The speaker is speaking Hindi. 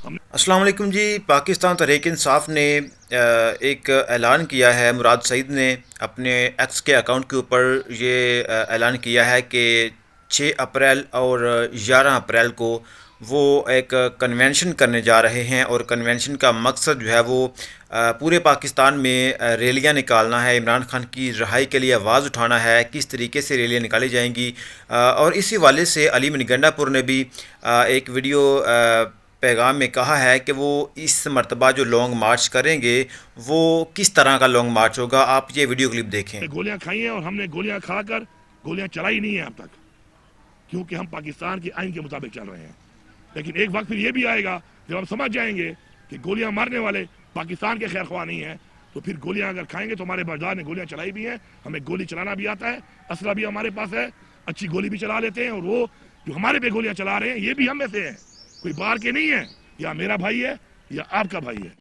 अस्सलाम वालेकुम जी। पाकिस्तान तहरीक इंसाफ ने एक ऐलान किया है। मुराद सईद ने अपने एक्स के अकाउंट के ऊपर ये ऐलान किया है कि 6 अप्रैल और 11 अप्रैल को वो एक कन्वेंशन करने जा रहे हैं और कन्वेंशन का मकसद जो है वो पूरे पाकिस्तान में रैलियां निकालना है, इमरान खान की रिहाई के लिए आवाज़ उठाना है। किस तरीके से रैलियां निकाली जाएंगी और इसी वाले से अली गंडापुर ने भी एक वीडियो पैगाम में कहा है कि वो इस मरतबा जो लॉन्ग मार्च करेंगे वो किस तरह का लॉन्ग मार्च होगा। आप ये वीडियो क्लिप देखें। गोलियां खाई हैं और हमने गोलियां खाकर गोलियां चलाई नहीं है अब तक, क्योंकि हम पाकिस्तान के आइन के मुताबिक चल रहे हैं। लेकिन एक वक्त फिर ये भी आएगा जब हम समझ जाएंगे कि गोलियां मारने वाले पाकिस्तान के खैर ख्वाह नहीं है, तो फिर गोलियां अगर खाएंगे तो हमारे बाजार ने गोलियां चलाई भी हैं, हमें गोली चलाना भी आता है, असला भी हमारे पास है, अच्छी गोली भी चला लेते हैं। और वो जो हमारे पे गोलियां चला रहे हैं ये भी हम में से है, कोई बाहर के नहीं है, या मेरा भाई है या आपका भाई है।